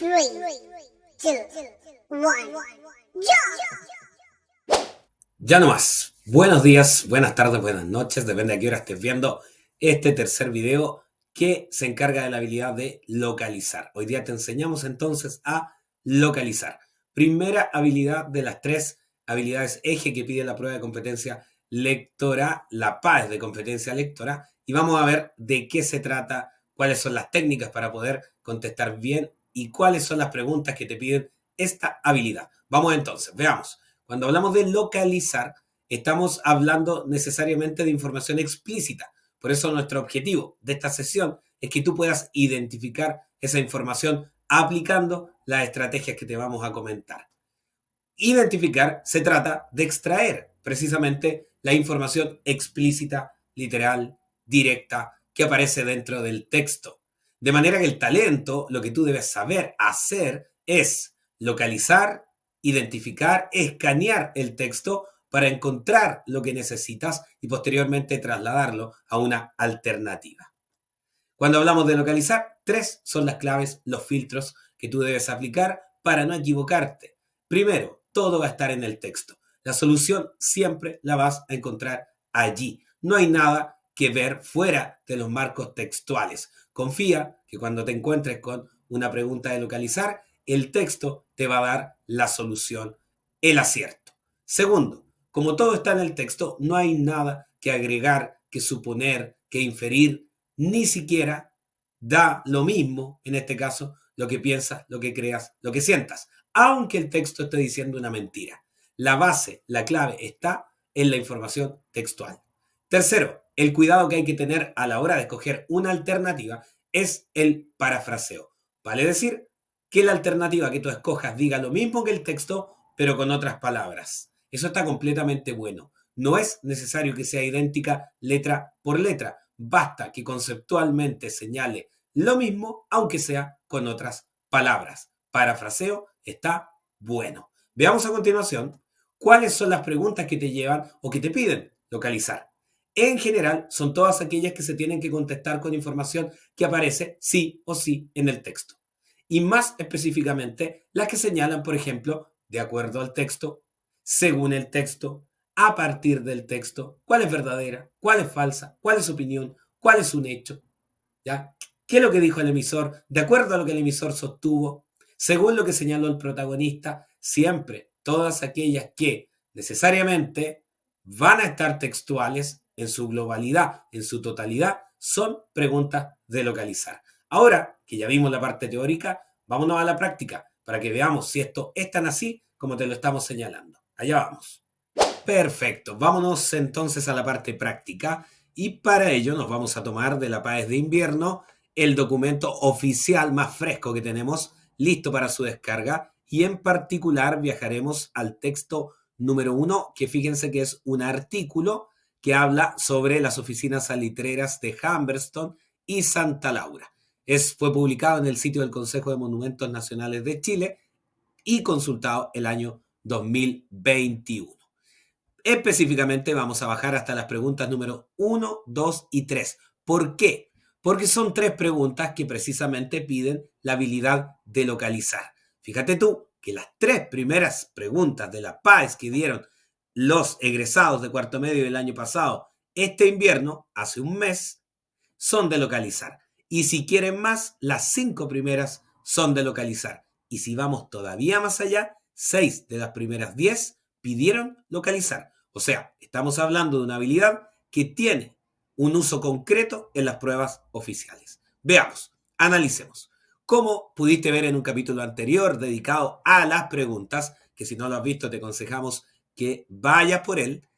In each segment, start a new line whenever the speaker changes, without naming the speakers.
Three, two, one, jump!
Ya no más. Buenos días, buenas tardes, buenas noches, depende de qué hora estés viendo este tercer video que se encarga de la habilidad de localizar. Hoy día te enseñamos entonces a localizar. Primera habilidad de las tres habilidades eje que pide la prueba de competencia lectora, la PAES de competencia lectora, y vamos a ver de qué se trata, cuáles son las técnicas para poder contestar bien y cuáles son las preguntas que te piden esta habilidad. Vamos entonces, veamos. Cuando hablamos de localizar, estamos hablando necesariamente de información explícita. Por eso nuestro objetivo de esta sesión es que tú puedas identificar esa información aplicando las estrategias que te vamos a comentar. Identificar se trata de extraer precisamente la información explícita, literal, directa, que aparece dentro del texto. De manera que el talento, lo que tú debes saber hacer es localizar, identificar, escanear el texto para encontrar lo que necesitas y posteriormente trasladarlo a una alternativa. Cuando hablamos de localizar, tres son las claves, los filtros que tú debes aplicar para no equivocarte. Primero, todo va a estar en el texto. La solución siempre la vas a encontrar allí. No hay nada que ver fuera de los marcos textuales. Confía que cuando te encuentres con una pregunta de localizar, el texto te va a dar la solución, el acierto. Segundo, como todo está en el texto, no hay nada que agregar, que suponer, que inferir, ni siquiera da lo mismo, en este caso, lo que piensas, lo que creas, lo que sientas, aunque el texto esté diciendo una mentira. La base, la clave está en la información textual. Tercero, el cuidado que hay que tener a la hora de escoger una alternativa es el parafraseo. Vale decir que la alternativa que tú escojas diga lo mismo que el texto, pero con otras palabras. Eso está completamente bueno. No es necesario que sea idéntica letra por letra. Basta que conceptualmente señale lo mismo, aunque sea con otras palabras. Parafraseo está bueno. Veamos a continuación cuáles son las preguntas que te llevan o que te piden localizar. En general, son todas aquellas que se tienen que contestar con información que aparece sí o sí en el texto. Y más específicamente, las que señalan, por ejemplo, de acuerdo al texto, según el texto, a partir del texto, cuál es verdadera, cuál es falsa, cuál es opinión, cuál es un hecho, ¿ya? ¿Qué es lo que dijo el emisor? De acuerdo a lo que el emisor sostuvo, según lo que señaló el protagonista, siempre todas aquellas que necesariamente van a estar textuales en su globalidad, en su totalidad, son preguntas de localizar. Ahora que ya vimos la parte teórica, vámonos a la práctica para que veamos si esto es tan así como te lo estamos señalando. Allá vamos. Perfecto, vámonos entonces a la parte práctica y para ello nos vamos a tomar de la PAES de invierno el documento oficial más fresco que tenemos listo para su descarga y en particular viajaremos al texto número 1, que fíjense que es un artículo que habla sobre las oficinas salitreras de Humberstone y Santa Laura. Fue publicado en el sitio del Consejo de Monumentos Nacionales de Chile y consultado el año 2021. Específicamente vamos a bajar hasta las preguntas número 1, 2 y 3. ¿Por qué? Porque son tres preguntas que precisamente piden la habilidad de localizar. Fíjate tú que las tres primeras preguntas de la PAES que dieron los egresados de cuarto medio del año pasado, este invierno, hace un mes, son de localizar. Y si quieren más, las 5 primeras son de localizar. Y si vamos todavía más allá, 6 de las primeras 10 pidieron localizar. O sea, estamos hablando de una habilidad que tiene un uso concreto en las pruebas oficiales. Veamos, analicemos. Como pudiste ver en un capítulo anterior dedicado a las preguntas, que si no lo has visto te aconsejamos que vayas por él,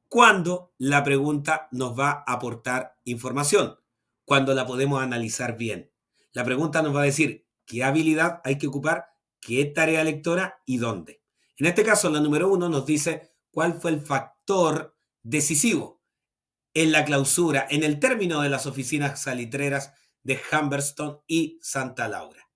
cuando la pregunta nos va a aportar información, cuando la podemos analizar bien. La pregunta nos va a decir qué habilidad hay que ocupar, qué tarea lectora y dónde. En este caso, la número 1 nos dice cuál fue el factor decisivo en la clausura, en el término de las oficinas salitreras de Humberstone y Santa Laura.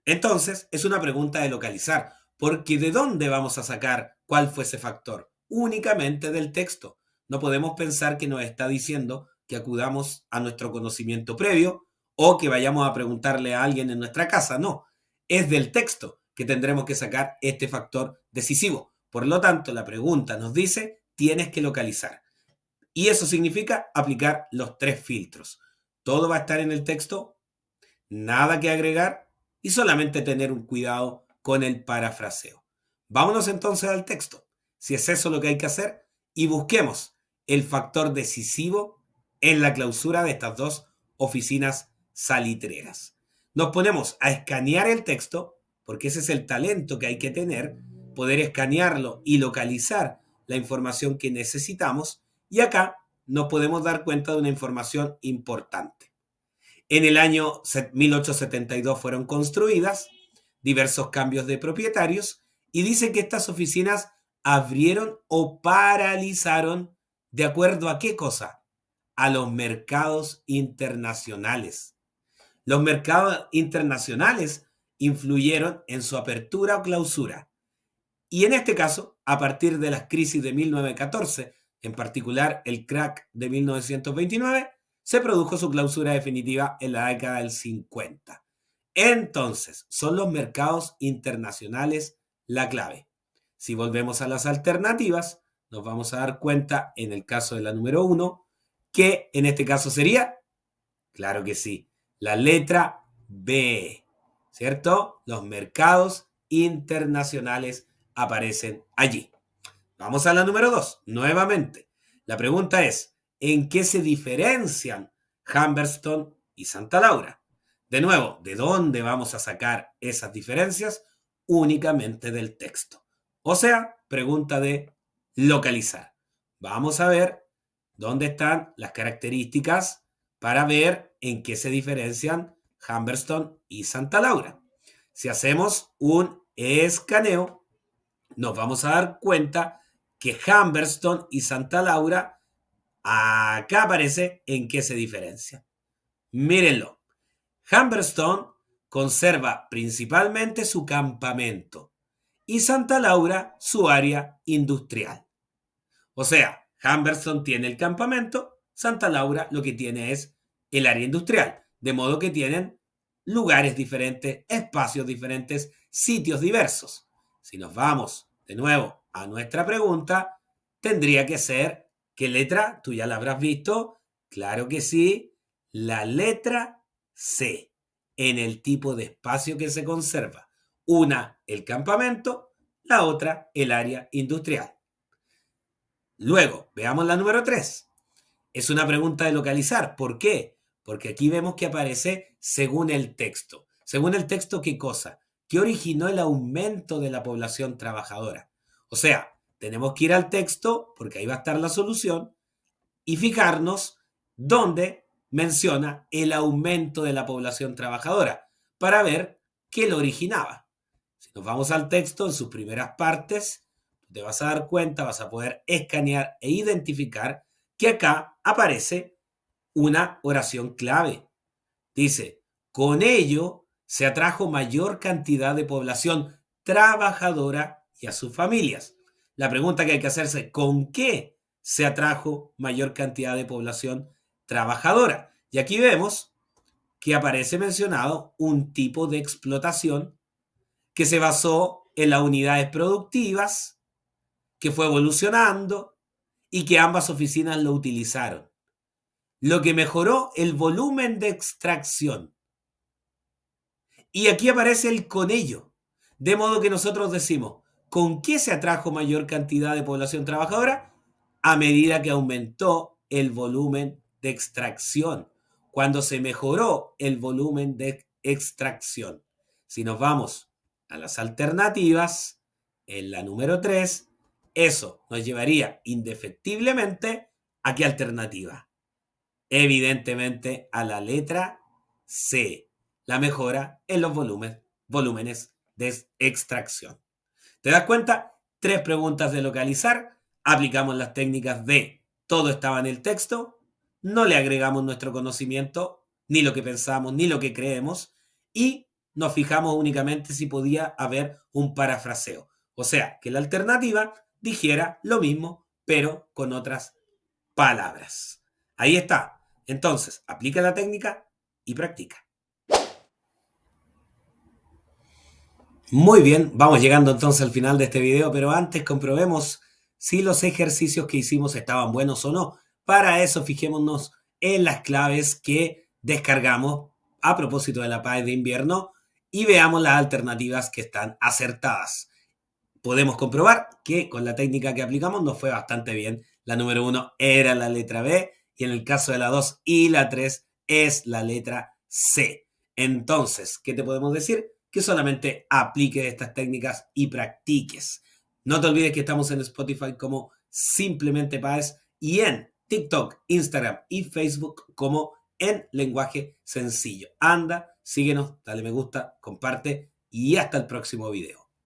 Entonces, es una pregunta de localizar, porque ¿de dónde vamos a sacar cuál fue ese factor? Únicamente del texto. No podemos pensar que nos está diciendo que acudamos a nuestro conocimiento previo o que vayamos a preguntarle a alguien en nuestra casa. No, es del texto que tendremos que sacar este factor decisivo. Por lo tanto, la pregunta nos dice, tienes que localizar. Y eso significa aplicar los 3 filtros. Todo va a estar en el texto, nada que agregar y solamente tener un cuidado con el parafraseo. Vámonos entonces al texto, si es eso lo que hay que hacer, y busquemos el factor decisivo en la clausura de estas 2 oficinas salitreras. Nos ponemos a escanear el texto, porque ese es el talento que hay que tener, poder escanearlo y localizar la información que necesitamos, y acá nos podemos dar cuenta de una información importante. En el año 1872 fueron construidas diversos cambios de propietarios y dice que estas oficinas abrieron o paralizaron ¿de acuerdo a qué cosa? A los mercados internacionales. Los mercados internacionales influyeron en su apertura o clausura. Y en este caso, a partir de las crisis de 1914, en particular el crack de 1929, se produjo su clausura definitiva en la década del 50. Entonces, son los mercados internacionales la clave. Si volvemos a las alternativas, nos vamos a dar cuenta, en el caso de la número 1, que en este caso sería, claro que sí, la letra B, ¿cierto? Los mercados internacionales aparecen allí. Vamos a la número 2, nuevamente. La pregunta es, ¿en qué se diferencian Humberstone y Santa Laura? De nuevo, ¿de dónde vamos a sacar esas diferencias? Únicamente del texto. O sea, pregunta de localizar. Vamos a ver dónde están las características para ver en qué se diferencian Humberstone y Santa Laura. Si hacemos un escaneo, nos vamos a dar cuenta que Humberstone y Santa Laura, acá aparece en qué se diferencia. Mírenlo. Humberstone conserva principalmente su campamento y Santa Laura su área industrial. O sea, Humberstone tiene el campamento, Santa Laura lo que tiene es el área industrial, de modo que tienen lugares diferentes, espacios diferentes, sitios diversos. Si nos vamos de nuevo a nuestra pregunta, tendría que ser, ¿qué letra? Tú ya la habrás visto. Claro que sí, la letra C, en el tipo de espacio que se conserva. Una, el campamento, la otra, el área industrial. Luego, veamos la número 3. Es una pregunta de localizar. ¿Por qué? Porque aquí vemos que aparece según el texto. Según el texto, ¿qué cosa? ¿Qué originó el aumento de la población trabajadora? O sea, tenemos que ir al texto, porque ahí va a estar la solución, y fijarnos dónde menciona el aumento de la población trabajadora, para ver qué lo originaba. Si nos vamos al texto, en sus primeras partes, te vas a dar cuenta, vas a poder escanear e identificar que acá aparece una oración clave. Dice, con ello se atrajo mayor cantidad de población trabajadora y a sus familias. La pregunta que hay que hacerse, ¿con qué se atrajo mayor cantidad de población trabajadora? Y aquí vemos que aparece mencionado un tipo de explotación que se basó en las unidades productivas, que fue evolucionando y que ambas oficinas lo utilizaron, lo que mejoró el volumen de extracción. Y aquí aparece el con ello, de modo que nosotros decimos, ¿con qué se atrajo mayor cantidad de población trabajadora? A medida que aumentó el volumen de extracción, cuando se mejoró el volumen de extracción. Si nos vamos a las alternativas, en la número 3, eso nos llevaría indefectiblemente ¿a qué alternativa? Evidentemente a la letra C, la mejora en los volúmenes de extracción. ¿Te das cuenta? 3 preguntas de localizar, aplicamos las técnicas de todo estaba en el texto, no le agregamos nuestro conocimiento, ni lo que pensamos, ni lo que creemos, y nos fijamos únicamente si podía haber un parafraseo. O sea, que la alternativa dijera lo mismo, pero con otras palabras. Ahí está. Entonces, aplica la técnica y practica. Muy bien, vamos llegando entonces al final de este video, pero antes comprobemos si los ejercicios que hicimos estaban buenos o no. Para eso fijémonos en las claves que descargamos a propósito de la PAE de invierno y veamos las alternativas que están acertadas. Podemos comprobar que con la técnica que aplicamos nos fue bastante bien. La número 1 era la letra B y en el caso de la 2 y la 3 es la letra C. Entonces, ¿qué te podemos decir? Que solamente apliques estas técnicas y practiques. No te olvides que estamos en Spotify como Simplemente Páez y en TikTok, Instagram y Facebook como En Lenguaje Sencillo. Anda, síguenos, dale me gusta, comparte y hasta el próximo video.